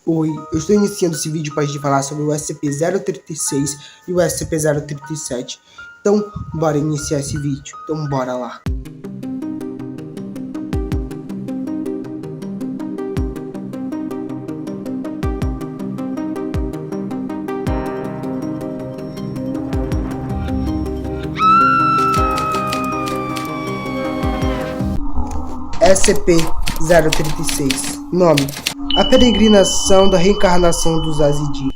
Oi, eu estou iniciando esse vídeo para a gente falar sobre o SCP-036 e o SCP-037. Então, bora iniciar esse vídeo. Então, bora lá. SCP-036. Nome: A Peregrinação da Reencarnação dos Azidi.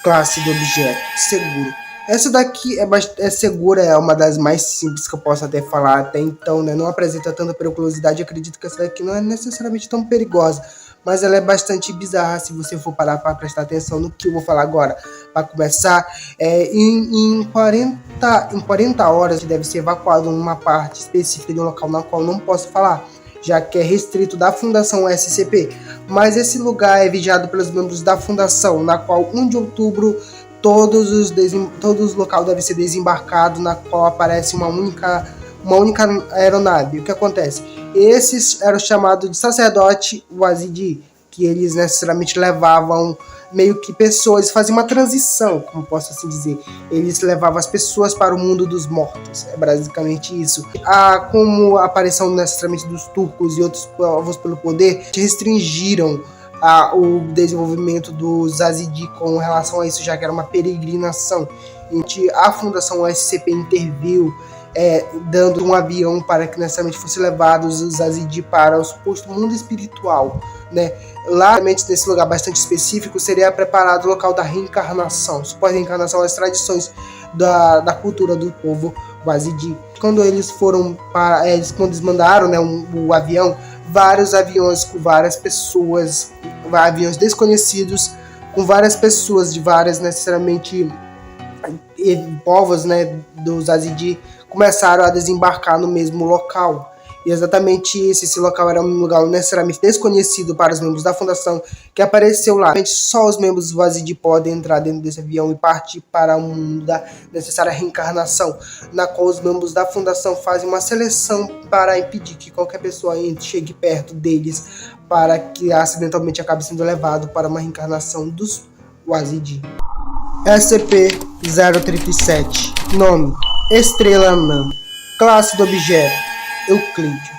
Classe do objeto: seguro. Essa daqui é segura, é uma das mais simples que eu posso até falar até então, né? Não apresenta tanta periculosidade. Acredito que essa daqui não é necessariamente tão perigosa, mas ela é bastante bizarra se você for parar para prestar atenção no que eu vou falar agora. Para começar, em 40 horas deve ser evacuado numa parte específica de um local na qual não posso falar, já que é restrito da Fundação SCP, mas esse lugar é vigiado pelos membros da Fundação, na qual 1 de outubro todos os locais devem ser desembarcados, na qual aparece uma única aeronave. O que acontece? Esses eram chamados de sacerdote Wazidi, que eles necessariamente levavam meio que pessoas, faziam uma transição, como posso assim dizer. Eles levavam as pessoas para o mundo dos mortos, é basicamente isso. Como a aparição necessariamente dos turcos e outros povos pelo poder, restringiram o desenvolvimento dos Azidi com relação a isso, já que era uma peregrinação. A Fundação SCP interviu, dando um avião para que necessariamente fossem levados os Azidi para o suposto mundo espiritual, né? Lá, nesse lugar bastante específico, seria preparado o local da reencarnação, suposta reencarnação, as tradições da cultura do povo Azidi. Quando eles foram quando eles mandaram, né, o avião, vários aviões com várias pessoas, aviões desconhecidos com várias pessoas de várias necessariamente povos, né, dos Azidi, começaram a desembarcar no mesmo local. E exatamente esse local era um lugar necessariamente desconhecido para os membros da Fundação, que apareceu lá. Só os membros do Azidi podem entrar dentro desse avião e partir para o mundo da necessária reencarnação, na qual os membros da Fundação fazem uma seleção para impedir que qualquer pessoa chegue perto deles, para que acidentalmente acabe sendo levado para uma reencarnação dos Azidi. SCP-037. Nome: Estrela Anã. Classe do objeto: Euclídeo.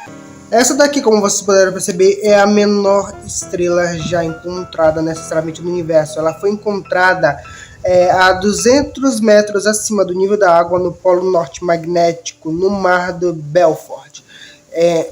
Essa daqui, como vocês puderam perceber, é a menor estrela já encontrada necessariamente no universo. Ela foi encontrada a 200 metros acima do nível da água no Polo Norte Magnético, no Mar do Belfort,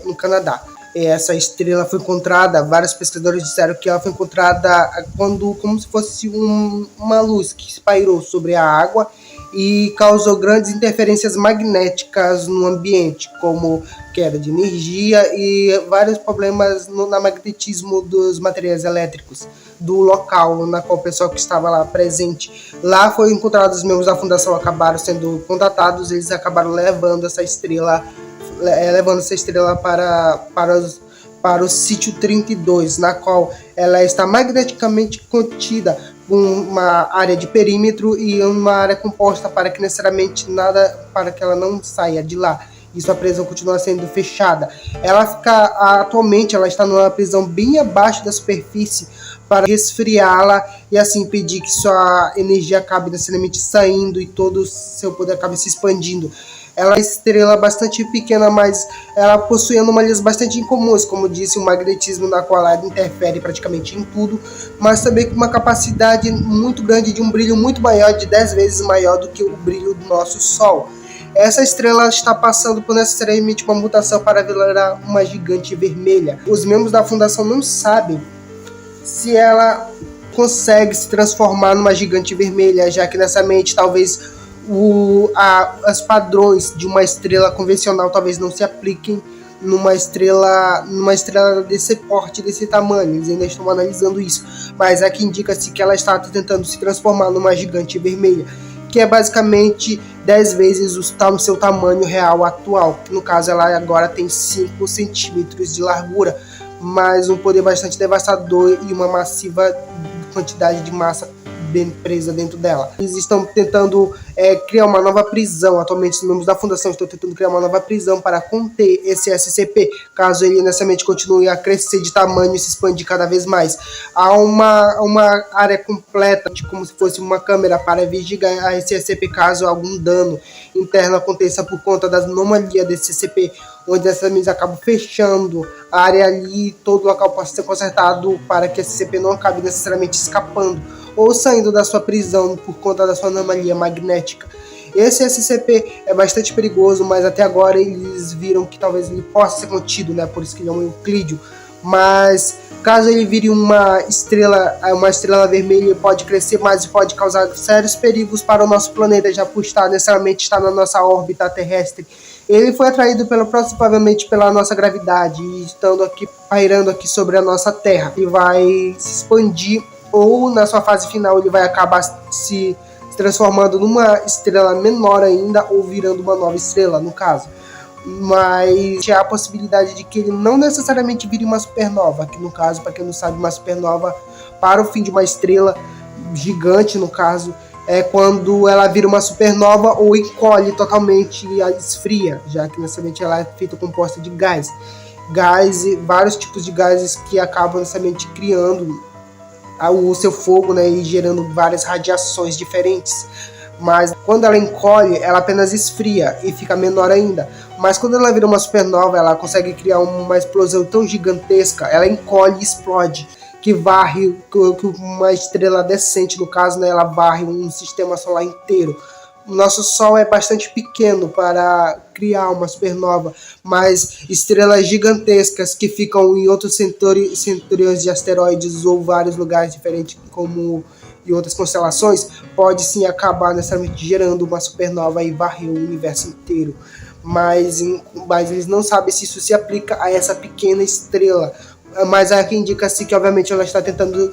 no Canadá. Essa estrela foi encontrada, vários pesquisadores disseram que ela foi encontrada como se fosse uma luz que se pairou sobre a água e causou grandes interferências magnéticas no ambiente, como queda de energia e vários problemas no magnetismo dos materiais elétricos do local na qual o pessoal que estava lá presente. Lá foi encontrado, os membros da Fundação acabaram sendo contatados, eles acabaram levando essa estrela para o sítio 32, na qual ela está magneticamente contida com uma área de perímetro e uma área composta para que ela não saia de lá. Isso, a prisão continua sendo fechada. Atualmente ela está numa prisão bem abaixo da superfície para resfriá-la e assim impedir que sua energia acabe necessariamente saindo e todo o seu poder acabe se expandindo. Ela é uma estrela bastante pequena, mas ela possui anomalias bastante incomuns, como disse, o magnetismo na qual ela interfere praticamente em tudo, mas também com uma capacidade muito grande de um brilho muito maior, de 10 vezes maior do que o brilho do nosso Sol. Essa estrela está passando por necessariamente uma mutação para virar uma gigante vermelha. Os membros da Fundação não sabem se ela consegue se transformar numa gigante vermelha, já que necessariamente talvez os padrões de uma estrela convencional talvez não se apliquem numa estrela desse porte, desse tamanho. Eles ainda estão analisando isso, mas aqui indica-se que ela está tentando se transformar numa gigante vermelha, que é basicamente 10 vezes o seu tamanho real atual, que no caso ela agora tem 5 centímetros de largura, mas um poder bastante devastador e uma massiva quantidade de massa presa dentro dela. Eles estão tentando criar uma nova prisão. Atualmente os membros da fundação estão tentando criar uma nova prisão para conter esse SCP, caso ele necessariamente continue a crescer de tamanho e se expandir cada vez mais. Há uma área completa, de como se fosse uma câmera para vigiar esse SCP caso algum dano interno aconteça por conta da anomalia desse SCP, onde essas mídias acabam fechando a área ali, todo o local possa ser consertado para que esse SCP não acabe necessariamente escapando ou saindo da sua prisão por conta da sua anomalia magnética. Esse SCP é bastante perigoso, mas até agora eles viram que talvez ele possa ser contido, né? Por isso que ele é um euclídeo. Mas caso ele vire uma estrela vermelha, ele pode crescer mais e pode causar sérios perigos para o nosso planeta, já por estar necessariamente na nossa órbita terrestre. Ele foi atraído provavelmente pela nossa gravidade e estando aqui, pairando aqui sobre a nossa Terra. Ele vai se expandir ou na sua fase final ele vai acabar se transformando numa estrela menor ainda ou virando uma nova estrela, no caso. Mas há a possibilidade de que ele não necessariamente vire uma supernova, que no caso, para quem não sabe, uma supernova para o fim de uma estrela gigante, no caso, é quando ela vira uma supernova ou encolhe totalmente e esfria, já que necessariamente ela é feita composta de gás, vários tipos de gases que acabam necessariamente criando o seu fogo, né, e gerando várias radiações diferentes. Mas quando ela encolhe, ela apenas esfria e fica menor ainda. Mas quando ela vira uma supernova, ela consegue criar uma explosão tão gigantesca, ela encolhe e explode, que varre, que uma estrela decente, no caso, né, ela varre um sistema solar inteiro. O nosso Sol é bastante pequeno para criar uma supernova, mas estrelas gigantescas que ficam em outros cinturões de asteroides ou vários lugares diferentes, como e outras constelações, pode sim acabar necessariamente gerando uma supernova e varrer o universo inteiro. Mas eles não sabem se isso se aplica a essa pequena estrela. Mas há quem indica-se que obviamente ela está tentando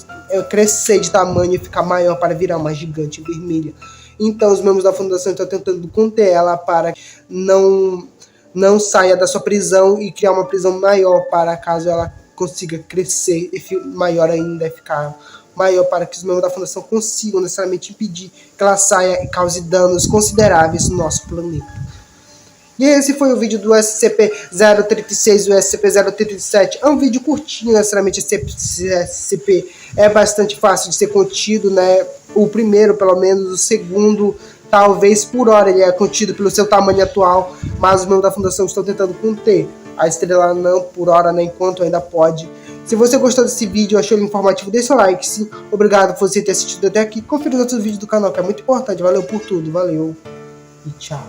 crescer de tamanho e ficar maior para virar uma gigante vermelha. Então os membros da fundação estão tentando conter ela para que não saia da sua prisão e criar uma prisão maior para caso ela consiga crescer e maior ainda e ficar maior, para que os membros da fundação consigam necessariamente impedir que ela saia e cause danos consideráveis no nosso planeta. E esse foi o vídeo do SCP-036 e o SCP-037. É um vídeo curtinho, necessariamente esse SCP é bastante fácil de ser contido, né? O primeiro, pelo menos, o segundo, talvez por hora ele é contido pelo seu tamanho atual, mas os membros da fundação estão tentando conter a estrela não por hora, nem enquanto ainda pode. Se você gostou desse vídeo, achou ele informativo, deixa o like, sim. Obrigado por você ter assistido até aqui. Confira os outros vídeos do canal, que é muito importante. Valeu por tudo, valeu e tchau.